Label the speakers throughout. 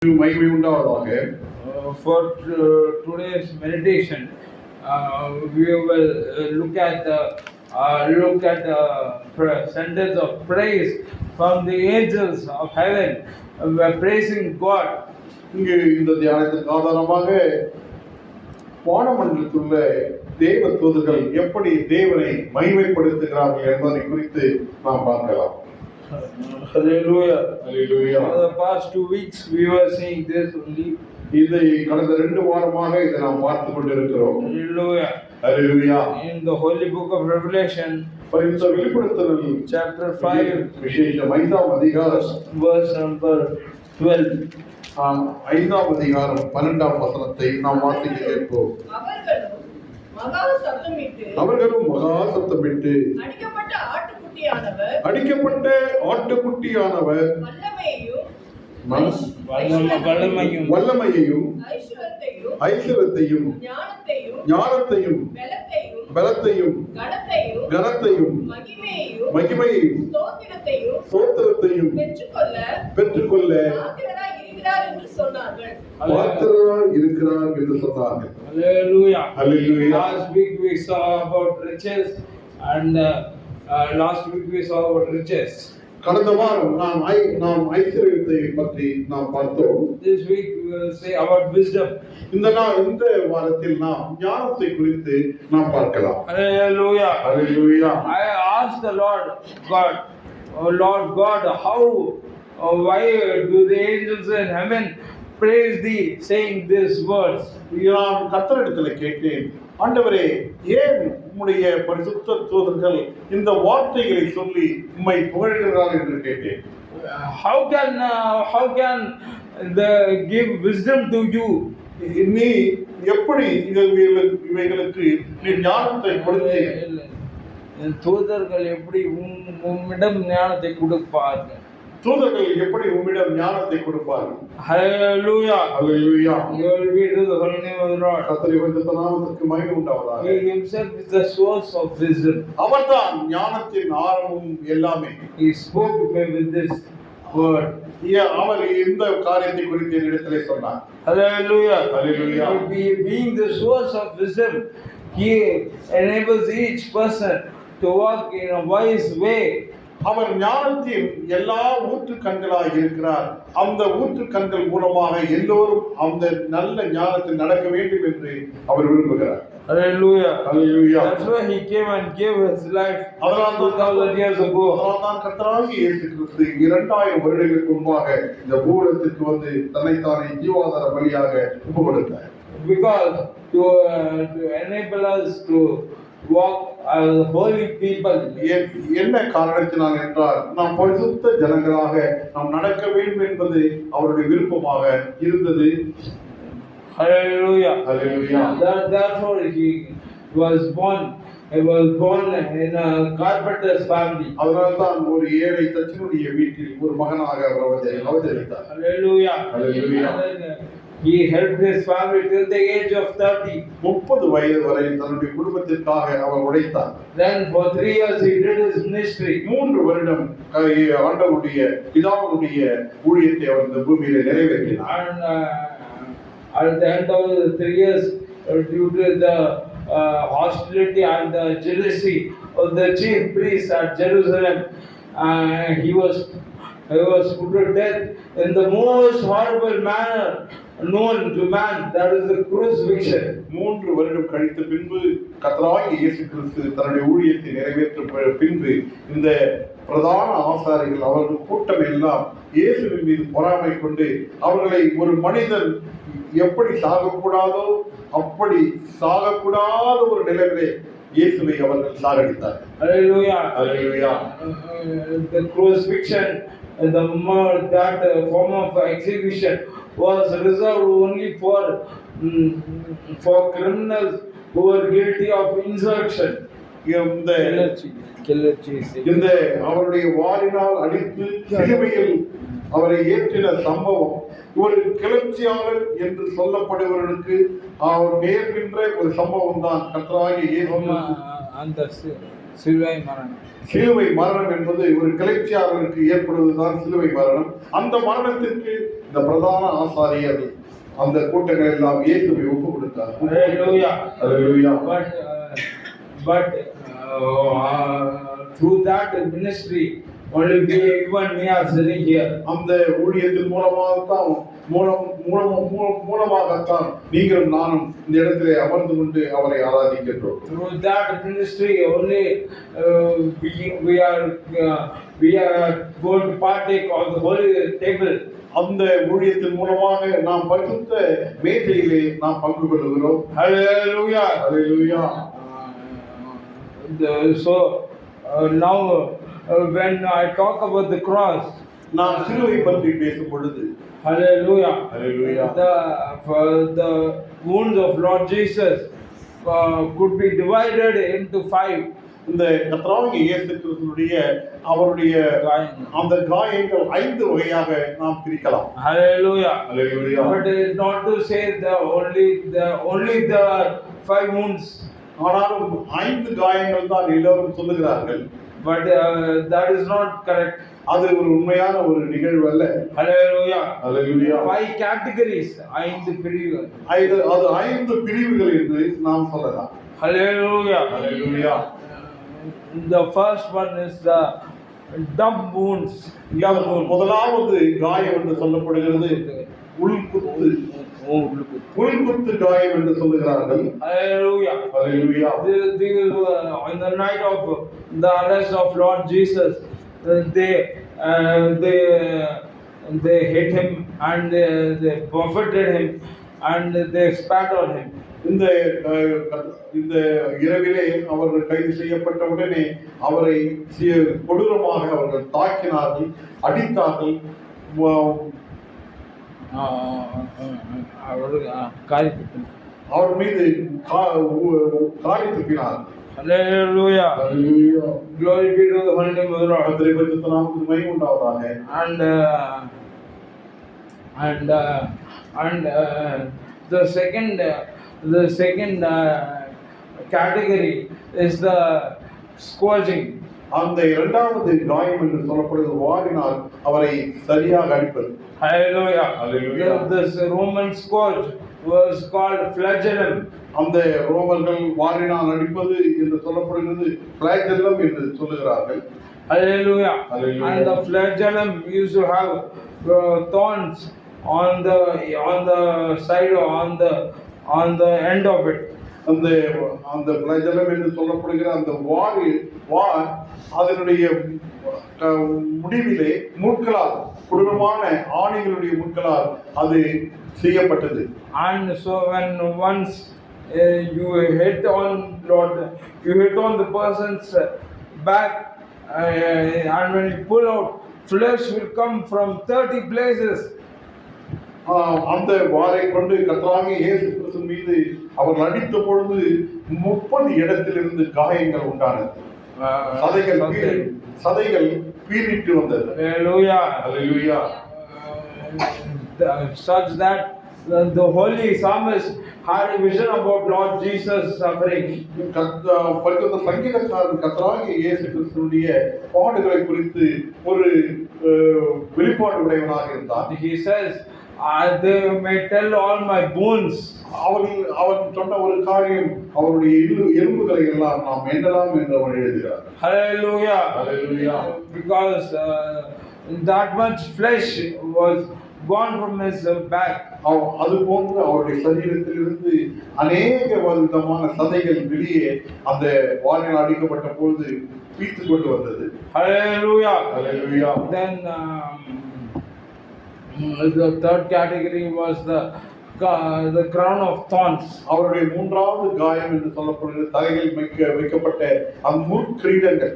Speaker 1: மகிமை உண்டாவதாக.
Speaker 2: For today's meditation, we will look at the sentence of praise from the angels of heaven. We are praising God.
Speaker 1: இங்கு இந்த தியானத்திற்கு ஆதாரமாக வானமண்டலத்துள்ள தேவ தூதர்கள் எப்படி தேவனை மகிமைப்படுத்துகிறார்கள் என்பதை குறித்து நாம் பார்க்கலாம்.
Speaker 2: Hallelujah.
Speaker 1: Hallelujah.
Speaker 2: For the past 2 weeks we were seeing this only.
Speaker 1: இதை கடந்த 2 வாரமாக இதை நாம் பார்த்து கொண்டிருக்கிறோம்.
Speaker 2: Hallelujah.
Speaker 1: Hallelujah.
Speaker 2: In the holy book of Revelation,
Speaker 1: பரிசுத்த வெளிப்படுத்தல்
Speaker 2: chapter 5,
Speaker 1: விசேஷம் 5ஆம் அதிகாரம்
Speaker 2: verse number 12.
Speaker 1: 5ஆம் அதிகாரம் 12ஆம் வசனத்தை நாம் வாசிக்க கேட்போம். அவர்களும் மகா சத்தமிட்டு அடிக்கப்பட்ட ஆட்டுக்குட்டியானவர் வல்லமையையும் ஐஸ்வரத்தையும் ஞானத்தையும் பலத்தையும் கனத்தையும் மகிமையையும் ஸ்தோத்திரத்தையும் பெற்றுக்கொள்ள பாத்திரராய் இருக்கிறார் என்று சொன்னார்கள்.
Speaker 2: Hallelujah.
Speaker 1: Hallelujah.
Speaker 2: Last week we saw about riches and last week we saw about riches.
Speaker 1: கடந்த வாரம் நாம் ஐஸ்வரியத்தை பற்றி நாம் பார்த்தோம்.
Speaker 2: This week we will say about wisdom.
Speaker 1: இந்த வாரத்தில் நாம் ஞானத்தை குறித்து நாம் பார்க்கலாம்.
Speaker 2: Hallelujah.
Speaker 1: Hallelujah.
Speaker 2: I asked the Lord God, oh Lord God, why do the angels in heaven praise thee, saying these words?
Speaker 1: நான் கர்த்தரிடத்தில் கேட்டேன், ஆண்டவரே, ஏன் உம்முடைய பரிசுத்த தூதர்கள் இந்த வார்த்தைகளை சொல்லி உம்மை புகழ்கிறார்கள் என்று கேட்டேன்.
Speaker 2: How can they give wisdom to you?
Speaker 1: நீ எப்படி இவைகளுக்கு நீ ஞானத்தை கொடுத்தே?
Speaker 2: தூதர்கள் எப்படி உம்மிடம் ஞானத்தை கொடுப்பார்கள்?
Speaker 1: தூதர்கள் எப்படி உம்மிடம் ஞானத்தை கொடுப்பார்கள்?
Speaker 2: Hallelujah.
Speaker 1: Hallelujah.
Speaker 2: Glory be to the holy name of the Lord.
Speaker 1: கர்த்தருடைய பரிசுத்த நாமத்திற்கு மகிமை உண்டாவதாக.
Speaker 2: He himself is the source of wisdom.
Speaker 1: அவர்தான் ஞானத்தின் ஆரம்பமும் எல்லாமே.
Speaker 2: He spoke to me with this word.
Speaker 1: அவர் இந்த காரியத்தை குறித்து என்னிடத்திலே சொன்னார்.
Speaker 2: Hallelujah.
Speaker 1: Hallelujah.
Speaker 2: Being the source of wisdom, he enables each person to walk in a wise way.
Speaker 1: அவர் ஞானத்தின் எல்லா ஊற்றுக்கண்களாக இருக்கிறார். அந்த ஊற்றுக்கண்கள் மூலமாக எல்லோரும் அந்த நல்ல ஞானத்தில் நடக்க வேண்டும் என்று அவர் விரும்புகிறார்.
Speaker 2: Hallelujah.
Speaker 1: Hallelujah.
Speaker 2: That's why he came and gave his life 2000 years ago.
Speaker 1: அதனால்தான் கர்த்தராகிய இயேசு கிறிஸ்து 2000 வருடங்களுக்கு முன்பாக இந்த பூலோகத்திற்கு வந்து தன்னைத்தானே ஜீவாதார பலியாக ஒப்புக்கொடுத்தார்.
Speaker 2: Because to enable us to walk as holy people.
Speaker 1: என்ன காரணத்தினால் என்றால் நாம் பரிசுத்த ஜனங்களாக நாம் நடக்க வேண்டும் என்பது அவருடைய விருப்பமாக இருந்தது.
Speaker 2: Hallelujah.
Speaker 1: Hallelujah.
Speaker 2: Therefore he was born in a carpenter's family.
Speaker 1: அதனால்தான் ஒரு ஏழை தச்சனுடைய வீட்டில் ஒரு மகனாக அவர் அவதரித்தார்.
Speaker 2: Hallelujah.
Speaker 1: Hallelujah.
Speaker 2: He helped his family till the age of 30.
Speaker 1: 30 வயது வரை தன்னுடைய குடும்பத்திற்காக அவர் உழைத்தார்.
Speaker 2: Then for 3 years he did his ministry.
Speaker 1: 3 வருடம் ஆண்டவருடைய பிதாவுடைய ஊழியத்தை அவர் இந்த பூமியிலே நிறைவேற்றினார்.
Speaker 2: And at the end of the 3 years, due to the hostility and the jealousy of the chief priest at Jerusalem, he was put to death in the most horrible manner known to man, that is the crucifixion.
Speaker 1: 3 வருடம் கழித்த பின்பு கர்த்தராகிய இயேசு கிறிஸ்து தன்னுடைய ஊழியத்தை நிறைவேற்ற பின்பு இந்த பிரதான ஆசாரிகள் அவர்கள் கூட்டம் எல்லாம் இயேசுவின் மீது பொறாமை கொண்டு அவர்களை ஒரு மனிதன் எப்படி சாகக்கூடாதோ அப்படி சாகக்கூடாத ஒரு நிலையிலே இயேசுவை அவர்கள் சாகடித்தார்கள்.
Speaker 2: Hallelujah.
Speaker 1: Hallelujah.
Speaker 2: The crucifixion, that form of execution was reserved only for criminals who were guilty of insurrection. இந்த அவருடைய வாரினால் அடித்து சிலுவையில் அவரை ஏற்றின சம்பவம் ஒரு கிளர்ச்சியாளர் என்று சொல்லப்படுபவர்களுக்கு அவர் நேர்கின்ற ஒரு சம்பவம் தான் கர்த்தராகிய இயேசு. சிலுவை மரணம்.
Speaker 1: சிலுவை மரணம் என்பது ஒரு கிளர்ச்சியாளருக்கு ஏற்படுவதுதான் சிலுவை மரணம். அந்த மரணத்திற்கு இந்த பிரதான ஆசாரியர் அந்த கூட்டங்கள் எல்லாம் இயேசுவை ஒப்பு கொடுத்தார்.
Speaker 2: Hallelujah.
Speaker 1: Hallelujah.
Speaker 2: But through that ministry, only we, even we are sitting here.
Speaker 1: அந்த ஊழியத்தின் மூலமாகத்தான் நீங்களும் நானும் இந்த இடத்திலே அமர்ந்து கொண்டு அவரை ஆராதிக்கின்றோம்.
Speaker 2: Through that ministry, only we are going to partake of the holy table.
Speaker 1: அந்த ஊழியத்தின் மூலமாக நாம் பரிசுத்த மேஜையிலே நாம் பங்கு கொள்கிறோம்.
Speaker 2: Hallelujah.
Speaker 1: Hallelujah.
Speaker 2: So now when I talk about the cross,
Speaker 1: நாம் சிலுவை பற்றி பேசும் பொழுது
Speaker 2: hallelujah,
Speaker 1: Hallelujah.
Speaker 2: the wounds of Lord Jesus could be divided into 5.
Speaker 1: இந்த கர்த்தராகிய இயேசு கிறிஸ்துவினுடைய அவருடைய அந்த காயங்கள் 5 வகையாக நாம் பிரிக்கலாம்.
Speaker 2: Hallelujah.
Speaker 1: Hallelujah.
Speaker 2: But not to say only the 5 wounds.
Speaker 1: ஆனாலும் 5 காயங்கள் தான் எல்லோரும் சொல்லுகிறார்கள்.
Speaker 2: But that is not correct.
Speaker 1: அது ஒரு உண்மையான ஒரு நிகழ்வு அல்ல.
Speaker 2: Hallelujah.
Speaker 1: Hallelujah.
Speaker 2: 5 categories, 5 பிரிவுகள்.
Speaker 1: அது 5 பிரிவுகள் என்று நாம் சொல்லலாம்.
Speaker 2: Hallelujah.
Speaker 1: Hallelujah.
Speaker 2: The first one is the dumb wounds.
Speaker 1: முதலாவது காயம் என்று சொல்லப்படுகிறது உள்குத்து. உள்குத்து காயம் என்று சொல்லுகிறார்கள்.
Speaker 2: Hallelujah.
Speaker 1: Hallelujah.
Speaker 2: On the night of the arrest of Lord Jesus, they hit him and they buffeted him and they spat on him.
Speaker 1: இந்த இரவிலே அவர்கள் கைது செய்யப்பட்ட உடனே அவரை கொடூரமாக அவர்கள் தாக்கினார்கள், அடித்தார்கள், அவர் மீது காரி துப்பினார்கள்.
Speaker 2: Hallelujah.
Speaker 1: Hallelujah.
Speaker 2: Glory be to the holy name of the Lord.
Speaker 1: கர்த்தரை பரிசுத்த நாமத்துக்கு மகிமை உண்டாவதாக.
Speaker 2: And the second category is the scourging.
Speaker 1: அந்த இரண்டாவது காயம் என்று சொல்லப்படுவது வாரினால் அவரை சரியாக அடிப்பது.
Speaker 2: Hallelujah.
Speaker 1: Hallelujah.
Speaker 2: This Roman scourge was called flagellum.
Speaker 1: அந்த ரோமர்கள் வாரினால் அடிப்பது என்று சொல்லப்படுகிறது flagellum என்று சொல்லுகிறார்கள்.
Speaker 2: Hallelujah.
Speaker 1: Hallelujah.
Speaker 2: And the flagellum used to have thorns on the side or on the end of it.
Speaker 1: அந்த flagellum என்று சொல்லப்படுகிற அந்த வார் அதனுடைய முடிவிலே முட்களால் கொடூரமான ஆணிகளுடைய முட்களால் அது செய்யப்பட்டது.
Speaker 2: And so when once you hit on the person's back and when you pull out, flesh will come from 30 places.
Speaker 1: அந்த வாரை கொண்டு கர்த்தராகிய இயேசு கிறிஸ்து மீது அவர்கள் அடித்த பொழுது 30 இடத்திலிருந்து காயங்கள் உண்டானது. சதைகள் பீறிட்டு வந்தது.
Speaker 2: Hallelujah.
Speaker 1: Hallelujah.
Speaker 2: Such that the holy psalmist had a vision about Lord Jesus suffering.
Speaker 1: பரிசுத்த சங்கீதக்காரன் கர்த்தராகிய இயேசு கிறிஸ்துவினுடைய பாடுகளை குறித்து ஒரு வெளிப்பாடு உடையவனாக இருந்தார்.
Speaker 2: He says, they may tell all my bones.
Speaker 1: அவன் சொன்ன ஒரு காரியம் அவருடைய எலும்புகளை எல்லாம் நாம் எண்ணலாம் என்று அவர் எழுதுகிறார்.
Speaker 2: Hallelujah.
Speaker 1: Hallelujah.
Speaker 2: Because that much flesh was gone from his back.
Speaker 1: அது போன்று அவருடைய சரீரத்திலிருந்து அநேக விதமான சதைகள் வெளியே அந்த வாரினால் அடிக்கப்பட்ட பொழுது பீத்து கொண்டு வந்தது.
Speaker 2: Hallelujah.
Speaker 1: Hallelujah.
Speaker 2: Then the third category was the crown of thorns.
Speaker 1: அவருடைய மூன்றாவது காயம் என்று சொல்லப்படுகிற தலையில் வைக்கப்பட்ட அந்த முற்கிரீடங்கள்.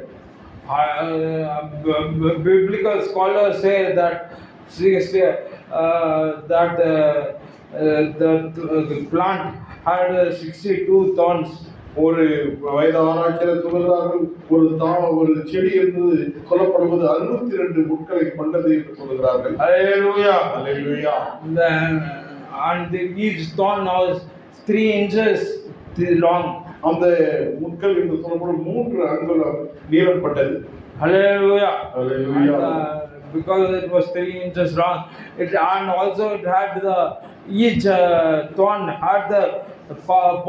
Speaker 2: Biblical scholars say that the plant had 62 thorns.
Speaker 1: ஒரு வயது ஆராய்ச்சியாளர் சொல்லுகிறார்கள் ஒரு செடி என்பது சொல்லப்படுவது 62 முட்களை கொண்டது என்று சொல்லுகிறார்கள்.
Speaker 2: Hallelujah.
Speaker 1: Hallelujah.
Speaker 2: And each thorn was 3 inches long.
Speaker 1: அந்த முட்கள் என்று சொல்லப்படும் 3 அங்குலம் நீளப்பட்டது.
Speaker 2: Hallelujah.
Speaker 1: Hallelujah.
Speaker 2: And, because it was 3 inches long, and also it had each thorn had the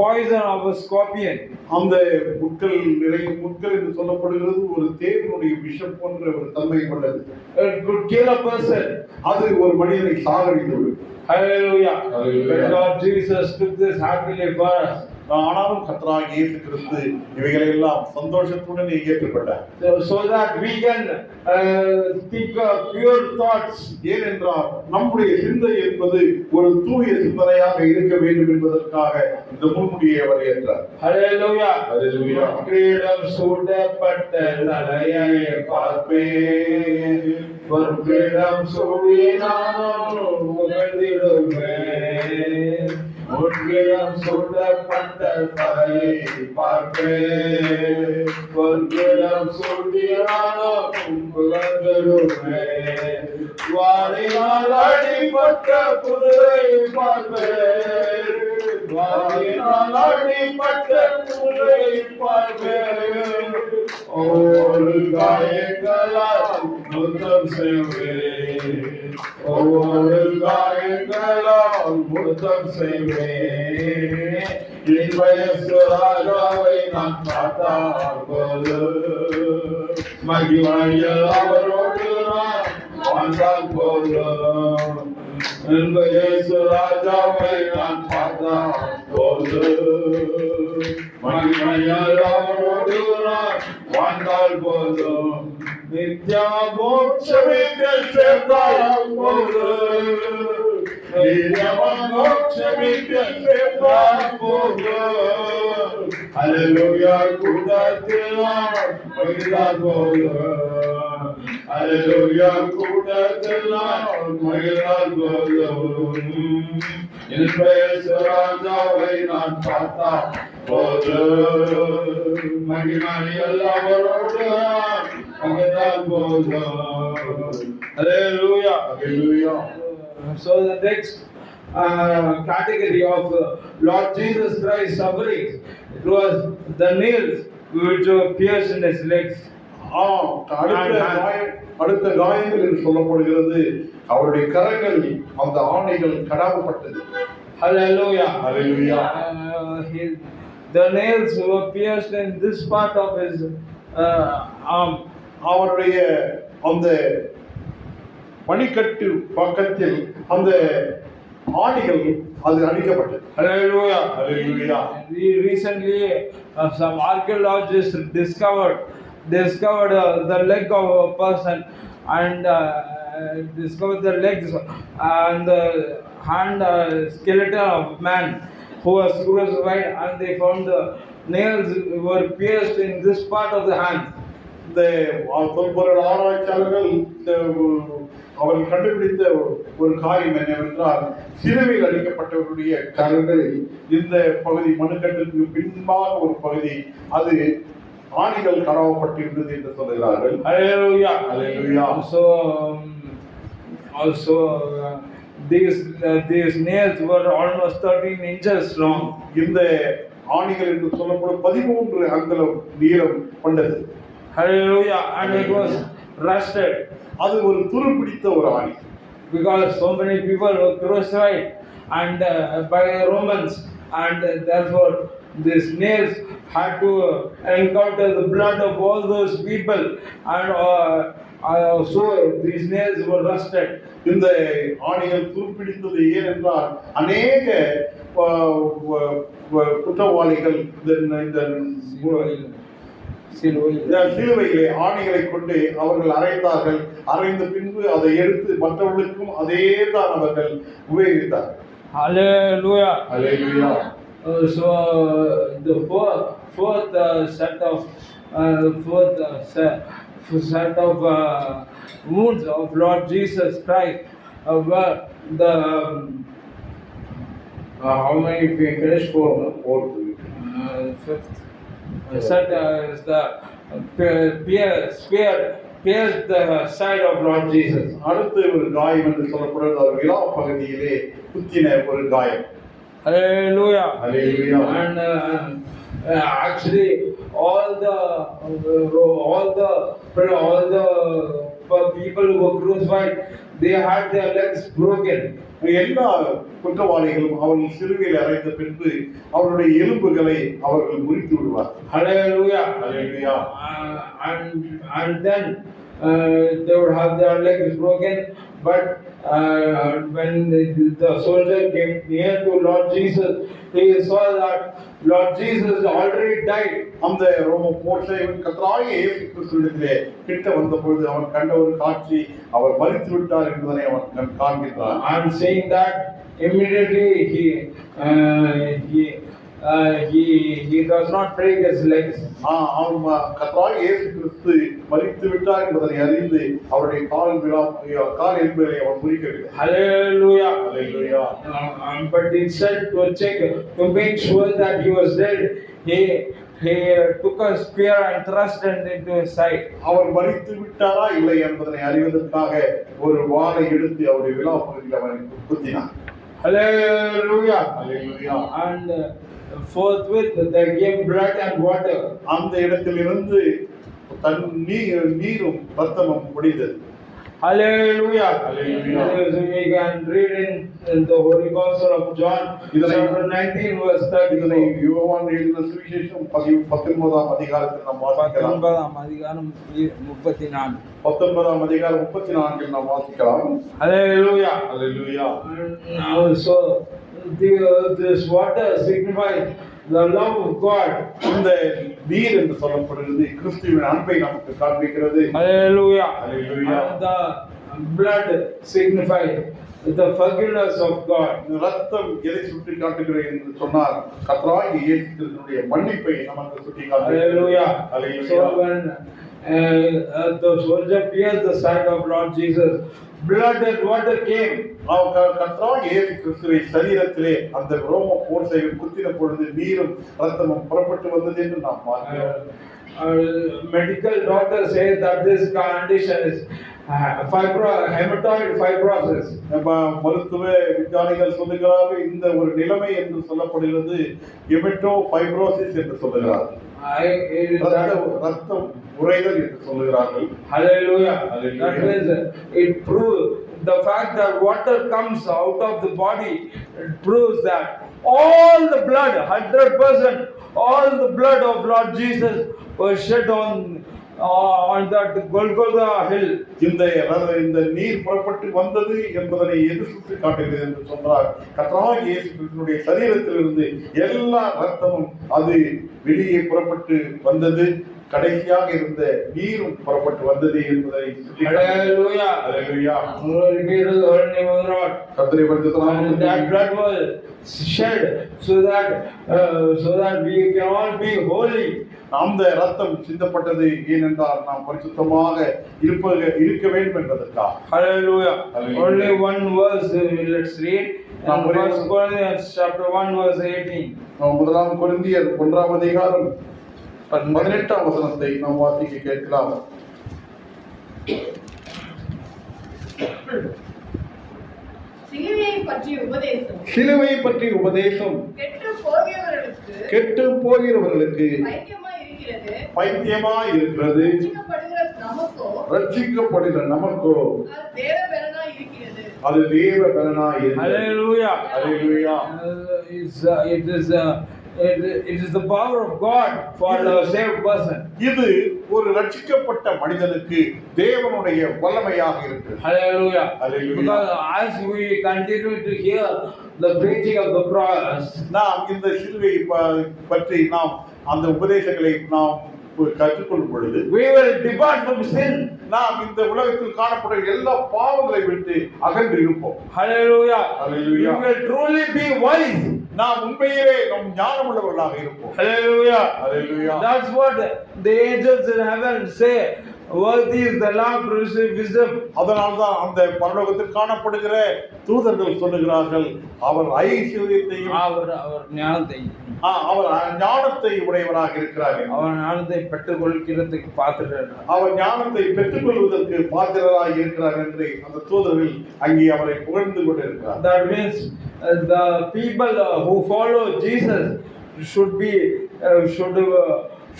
Speaker 2: poison of a scorpion.
Speaker 1: அந்த முட்கள் நிறைய முட்கள் என்று சொல்லப்படுகிறது ஒரு தேவனுடைய விஷம் போன்ற ஒரு தன்மை கொண்டது.
Speaker 2: It could kill a person.
Speaker 1: அது ஒரு மனிதனை சாகடித்தது.
Speaker 2: Hallelujah.
Speaker 1: Hallelujah.
Speaker 2: But Lord Jesus took this happily for us.
Speaker 1: ஆனாலும் கர்த்தராகிய இயேசு கிறிஸ்து இவைகளை எல்லாம் சந்தோஷத்துடன் ஏற்றுக்கொண்டார்.
Speaker 2: So that we can think pure thoughts.
Speaker 1: ஏனென்றால் நம்முடைய சிந்தை என்பது ஒரு தூய சிந்தனையாக இருக்க வேண்டும் என்பதற்காக இந்த முன்முடியை அவர் ஏற்றார்.
Speaker 2: Hallelujah.
Speaker 1: Hallelujah.
Speaker 2: கிரீடம் சூடப்பட்ட தலையை பார்ப்பேன், பொற்கிரீடம் சூடினாலும் புகழ்ந்திடுவேன். பொற்கிரீடம் சூடப்பட்ட தலையை பார்ப்பேன், பொற்கிரீடம் சூடினாலும் புகழ்ந்திடுவேன். வாரினால் அடிபட்ட குதிரை பார்ப்பேன், வாரினால் அடிபட்ட குதிரை பார்ப்பேன். ஒவ்வொரு காயங்களால் முத்தம் செய்வேன், ஒவ்வொரு காயங்களால் முத்தம் செய்வேன். என் வயசு ராஜாவை நான் பார்த்தால் போது, மகிமையில் அவரோடு நான் வாழ்ந்தால் போதும். என் வயசு ராஜாவை நான் பார்த்தால் போது, மகிமையில் அவரோடு நான் வாழ்ந்தால் போதும். நித்ய மோட்சத்தில் சேர்ந்தால் போதும், நித்ய மோட்சத்தில் சேர்ந்தால் போதும். அல்லேலூயா கூட்டத்தில் நான் மகிழ்ந்தால் போதும், அல்லேலூயா கூட்டத்தில் நான் மகிழ்ந்தால் போதும். என் வயசு ராஜாவை நான் பார்த்தால் போதும், மகிமையில் அவரோடு நான் மகிழ்ந்தால் போதும். Hallelujah.
Speaker 1: Hallelujah.
Speaker 2: So the next category of Lord Jesus Christ suffering, it was the nails which were pierced in his legs.
Speaker 1: அடுத்த காயங்கள் என்று சொல்லப்படுகிறது அவருடைய கரங்கள் அந்த ஆணைகள் கடாவப்பட்டது.
Speaker 2: Hallelujah.
Speaker 1: Hallelujah.
Speaker 2: The nails were pierced in this part of his arm.
Speaker 1: அவருடைய அந்த மணிக்கட்டு பக்கத்தில் அந்த ஆணிகள் அது அடிக்கப்பட்டது.
Speaker 2: Hallelujah.
Speaker 1: Hallelujah.
Speaker 2: Recently some archaeologists discovered the leg of a person and discovered the legs and the hand skeleton of man who was crucified, and they found the nails were pierced in this part of the hand.
Speaker 1: இந்த தொல்பொருள் ஆராய்ச்சியாளர்கள் அவர்கள் கண்டுபிடித்த ஒரு காரியம் என்னவென்றால் சிலுவையில் அடிக்கப்பட்டவருடைய கரங்கள் இந்த பகுதி மனுக்கட்டுக்கு பின்பாக ஒரு பகுதி அது ஆணிகள் கடாவப்பட்டிருந்தது என்று சொல்கிறார்கள்.
Speaker 2: Hallelujah.
Speaker 1: Hallelujah.
Speaker 2: Also these nails were almost 13 inches long.
Speaker 1: இந்த ஆணிகள் என்று சொல்லப்படும் 13 அங்குலம் நீளம் கொண்டது.
Speaker 2: Hallelujah. And it was rusted.
Speaker 1: அது ஒரு துருப்பிடித்த ஒரு ஆணி.
Speaker 2: Because so many people were crucified and by Romans, and therefore these nails had to encounter the blood of all those people, and so these nails were rusted.
Speaker 1: இந்த ஆணிகள் துருப்பிடித்தது ஏனென்றால் அநேக குற்றவாளிகள் இந்த சிலுவையிலே ஆணிகளை கொண்டு அவர்கள் அறைந்தார்கள். அறைந்த பின்பு அதை எடுத்து மற்றவர்களுக்கும் அதே தான் அவர்கள் உபயோகித்தார்கள்.
Speaker 2: Hallelujah.
Speaker 1: Hallelujah.
Speaker 2: So the fourth set of wounds of Lord Jesus Christ were the how many we finished? Fourth. Fifth set is the spear pierced the side of Lord Jesus.
Speaker 1: அடுத்த ஒரு காயம் என்று சொல்லப்படுறது அவர் விலா பகுதியிலே குத்தின ஒரு காயம்.
Speaker 2: Hallelujah.
Speaker 1: Hallelujah.
Speaker 2: And actually all the people who were crucified, they had their legs broken.
Speaker 1: எல்லா குற்றவாளிகளும் அவர்கள் சிலுவையில் அறைந்த பின்பு அவருடைய எலும்புகளை அவர்கள் முறித்து விடுவார்.
Speaker 2: Hallelujah.
Speaker 1: Hallelujah.
Speaker 2: And then they would have their legs broken, but when the soldier came near to Lord Jesus, he saw that Lord Jesus already died.
Speaker 1: அந்த ரோம போர் செய்வன் கர்த்தராகிய இயேசு கிறிஸ்துவிடத்திலே கிட்ட வந்த பொழுது அவன் கண்ட ஒரு காட்சி, அவர் மரித்து விட்டார் என்பதனை அவன் காண்கின்றான்.
Speaker 2: I'm saying that immediately he does not break his legs.
Speaker 1: அவன் கர்த்தராகிய இயேசு கிறிஸ்து மரித்து விட்டார் என்பதனை அறிந்து அவருடைய கால் எலும்புகளை அவன் முறிக்கவில்லை.
Speaker 2: Hallelujah.
Speaker 1: Hallelujah.
Speaker 2: But instead to make sure that he was dead, he took a spear and thrust it into his side.
Speaker 1: அவர் மரித்து விட்டாரா இல்லை என்பதனை அறிவதற்காக ஒரு வாளை எடுத்து அவருடைய விலா பகுதியில் அவனை குத்தினார்.
Speaker 2: Hallelujah.
Speaker 1: Hallelujah.
Speaker 2: And forthwith there came blood and water.
Speaker 1: அந்த இடத்திலிருந்து நீரும் ரத்தமும் பொழிந்தது.
Speaker 2: Hallelujah.
Speaker 1: Hallelujah.
Speaker 2: We can read in the Holy Gospel of John, chapter 19, verse 30.
Speaker 1: யோவான் எழுதின சுவிசேஷம் 19ஆம் அதிகாரத்தில் நாம் வாசிக்கலாம்.
Speaker 2: 19ஆம் அதிகாரம் 34.
Speaker 1: 19ஆம் அதிகாரம் 34 நாம் வாசிக்கலாம்.
Speaker 2: Hallelujah.
Speaker 1: Hallelujah.
Speaker 2: So this water signifies the love of God.
Speaker 1: இந்த நீர் என்று சொல்லப்படுகிறது கிறிஸ்துவின் அன்பை நமக்கு காண்பிக்கிறது.
Speaker 2: Hallelujah.
Speaker 1: Hallelujah.
Speaker 2: And the blood signifies the forgiveness of God.
Speaker 1: ரத்தம் எதை சுட்டி காட்டுகிறது என்று சொன்னால் கர்த்தராகிய இயேசு கிறிஸ்துவினுடைய மன்னிப்பை நமக்கு சுட்டி காட்டுகிறது.
Speaker 2: Hallelujah.
Speaker 1: Hallelujah.
Speaker 2: So when the soldier pierced the side of Lord Jesus, blood and water came.
Speaker 1: கர்த்தராகிய இயேசு கிறிஸ்துவை சரீரத்திலே அந்த ரோம போர் செய்வன் குத்தின பொழுது நீரும் ரத்தமும் புறப்பட்டு வந்தது என்று நாம் பார்க்கிறோம்.
Speaker 2: Medical doctors say that this condition is hematoid fibrosis.
Speaker 1: மருத்துவ விஞ்ஞானிகள் சொல்லுகிறார்கள் இந்த ஒரு நிலைமை என்று சொல்லப்படுகிறது ஹெமட்டோ ஃபைப்ரோசிஸ் என்று சொல்லுகிறார்கள். ரத்தம் உறைதல் என்று சொல்லுகிறார்கள்.
Speaker 2: Hallelujah. That means it proves the fact that water comes out of the body. It proves that all the blood, 100%, all the blood of Lord Jesus was shed on that Golgotha hill.
Speaker 1: இந்த நீர் புறப்பட்டு வந்தது என்பதனை எது சுட்டி காட்டுகிறது என்று சொன்னால் கர்த்தராகிய இயேசு கிறிஸ்துவினுடைய சரீரத்திலிருந்து எல்லா ரத்தமும் அது வெளியே புறப்பட்டு வந்தது, கடைசியாக இருந்த நீரும் புறப்பட்டு வந்தது என்பதை
Speaker 2: Hallelujah.
Speaker 1: Hallelujah.
Speaker 2: Glory be to the holy name of the Lord.
Speaker 1: கர்த்தரை பரிசுத்தமாக
Speaker 2: And that blood was shed so that we can all be holy.
Speaker 1: அந்த ரத்தம் சிந்தப்பட்டது ஏனென்றால் நாம் பரிசுத்தமாக இருக்க வேண்டும் என்பதற்காக.
Speaker 2: Hallelujah.
Speaker 1: Hallelujah.
Speaker 2: Only one verse let's read. Now 1 Corinthians chapter 1 verse 18.
Speaker 1: முதலாம் கொரிந்தியர் 1ஆம் அதிகாரம் 18ஆம் வசனத்தை நாம் வாசிக்க கேட்கலாம். சிலுவை பற்றி உபதேசம் கெட்டு போகிறவர்களுக்கு பைத்தியமாய் இருக்கிறது, ரட்சிக்கப்படுகிற நமக்கோ அது தேவ பலனாய் இருக்கிறது.
Speaker 2: Hallelujah.
Speaker 1: Hallelujah.
Speaker 2: It is the power of God for the saved person.
Speaker 1: இது ஒரு ரட்சிக்கப்பட்ட மனிதனுக்கு தேவனுடைய வல்லமையாக இருக்கிறது.
Speaker 2: Hallelujah.
Speaker 1: Hallelujah.
Speaker 2: Because as we continue to hear the preaching of the cross,
Speaker 1: நாம் இந்த சிலுவை பற்றி நாம் அந்த உபதேசங்களை நாம் கற்றுக்கொள்ளும் பொழுது
Speaker 2: we will depart from sin.
Speaker 1: நாம் இந்த உலகத்தில் காணப்படுற எல்லா பாவங்களை விட்டு அகன்று இருப்போம்.
Speaker 2: Hallelujah.
Speaker 1: Hallelujah.
Speaker 2: We will truly be wise.
Speaker 1: நாம் உண்மையிலே நம் ஞானமுள்ளவர்களாக இருப்போம்.
Speaker 2: Hallelujah.
Speaker 1: Hallelujah.
Speaker 2: That's what the angels in heaven say. Worthy is the Lamb to receive wisdom.
Speaker 1: அதனால்தான் அந்த பரலோகத்தில் காணப்படுகிற தூதர்கள் சொல்லுகிறார்கள் அவர் ஐஸ்வரியத்தையும்
Speaker 2: அவர் ஞானத்தை
Speaker 1: அவர் ஞானத்தை உடையவராக இருக்கிறார்கள்.
Speaker 2: அவர் ஞானத்தை பெற்றுக்கொள்கிறதுக்கு பாத்திரர்,
Speaker 1: அவர் ஞானத்தை பெற்றுக்கொள்வதற்கு பாத்திரராக இருக்கிறார் என்று அந்த தூதர்கள் அங்கே அவரை புகழ்ந்து கொண்டிருக்கிறார்.
Speaker 2: That means the people who follow Jesus should be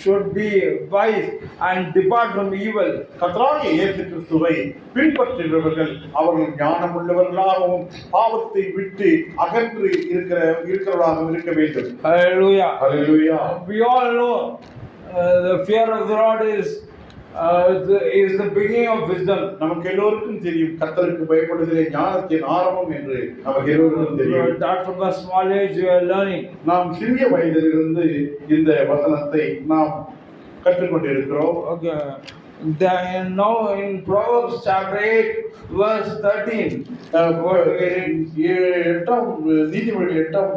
Speaker 2: should be wise and depart from evil.
Speaker 1: கர்த்தராகிய இயேசு கிறிஸ்துவை பின்பற்றுகிறவர்கள் அவர்கள் ஞானம் உள்ளவர்களாகவும் பாவத்தை விட்டு அகன்று இருக்கிறவர்களாகவும் இருக்க வேண்டும்.
Speaker 2: Hallelujah.
Speaker 1: Hallelujah.
Speaker 2: We all know the fear of the Lord is the beginning of wisdom.
Speaker 1: நமக்கு எல்லோருக்கும் தெரியும் கர்த்தருக்கு பயப்படுகிற ஞானத்தின் ஆரம்பம் என்று நமக்கு எல்லோருக்கும் தெரியும்.
Speaker 2: That from a small age you are learning.
Speaker 1: நாம் சிறிய வயதிலிருந்து இந்த வசனத்தை நாம் கற்றுக்கொண்டிருக்கிறோம்.
Speaker 2: Okay. Then now in Proverbs chapter 8 verse 13. நீதிமொழிகள் 8ஆம்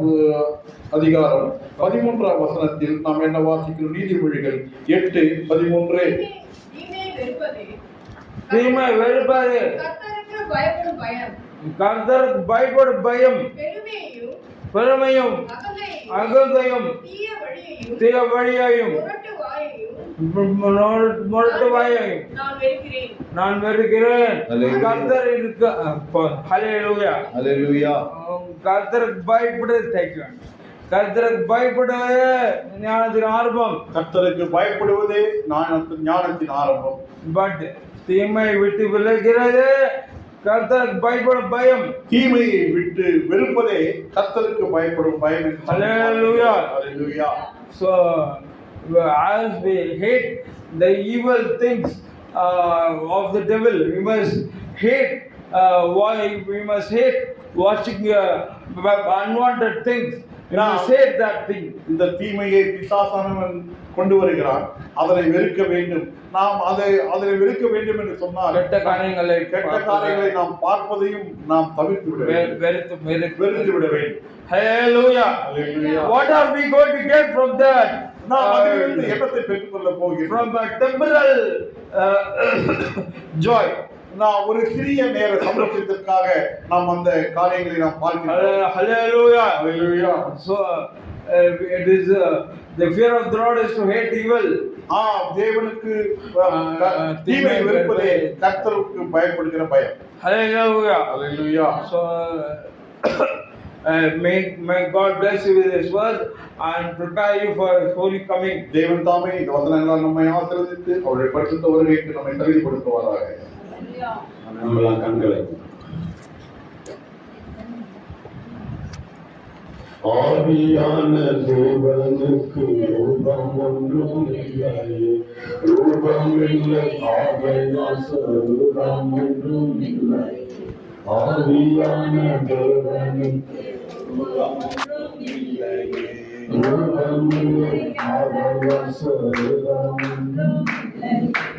Speaker 2: அதிகாரம் 13ஆம் வசனத்தில் நாம் என்ன வாசிக்கிறோம்? நீதிமொழிகள் 8:13. தீமை வெறுப்பது
Speaker 3: கர்த்தருக்கு பயப்படும் பயம்,
Speaker 2: கர்த்தருக்கு பயப்படும் பயம், பெருமையும் அகந்தையும் தீய வழியையும் முரட்டு வாயையும் நான் வெறுக்கிறேன். கர்த்தர் இருக்க ஹல்லேலூயா
Speaker 1: ஹல்லேலூயா.
Speaker 2: கர்த்தருக்கு பயப்படுவது கர்த்தருக்கு பயப்படுவது ஞானத்தின் ஆரம்பம்.
Speaker 1: கர்த்தருக்கு பயப்படுவதே ஞானத்தின் ஆரம்பம்.
Speaker 2: பட் தீமை விட்டு விலகிறது கர்த்தருக்கு பயப்படும் பயம்.
Speaker 1: தீமையை விட்டு வெறுப்பதே கர்த்தருக்கு பயப்படும் பயம்.
Speaker 2: ஹல்லேலூயா.
Speaker 1: ஹல்லேலூயா.
Speaker 2: So as we hate the evil things of the devil, we must hate we must hate watching unwanted things. We must hate that thing.
Speaker 1: இந்த தீமையை பிசாசானவன் கொண்டு வருகிறான், அதனை வெறுக்க வேண்டும். நாம் அதை வெறுக்க வேண்டும் என்று சொன்னால்
Speaker 2: கெட்ட காரியங்களை
Speaker 1: நாம் பார்ப்பதையும் நாம் தவிர்த்து விட வேண்டும், வெறுத்து விட வேண்டும்.
Speaker 2: Hallelujah.
Speaker 1: Hallelujah.
Speaker 2: What are we going to get from that?
Speaker 1: நாம் அதிலிருந்து என்னத்தை பெற்றுக்கொள்ள போகிறோம்?
Speaker 2: From a temporal joy.
Speaker 1: நாம் ஒரு சிறிய நேர சந்தோஷத்திற்காக நாம் அந்த காரியங்களை நாம் பார்க்கிறோம்.
Speaker 2: Hallelujah.
Speaker 1: Hallelujah.
Speaker 2: So it is the fear of the Lord is to hate evil.
Speaker 1: தேவனுக்கு தீமை வெறுப்பதே கர்த்தருக்கு பயப்படுகிற பயம்.
Speaker 2: Hallelujah.
Speaker 1: Hallelujah.
Speaker 2: So may God bless you with His word and prepare you for His holy coming.
Speaker 1: தேவன் தாமே இந்த வசனங்களால் நம்மை ஆசீர்வதித்து அவருடைய பரிசுத்த வருகைக்கு நம்மை தகுதிப்படுத்துவாராக.
Speaker 4: நம்மளா கண்களை ஆவியான தேவனுக்கு ரூபம் ஒன்றும் இல்லையே, ரூபம் இல்லை ஆகையால் சொரூபம் ஒன்றும் இல்லை. ஆவியான தேவனுக்கு ரூபம் ஒன்றும் இல்லையே, ரூபம் இல்லை ஆகையால் சொரூபம் ஒன்றும் இல்லை.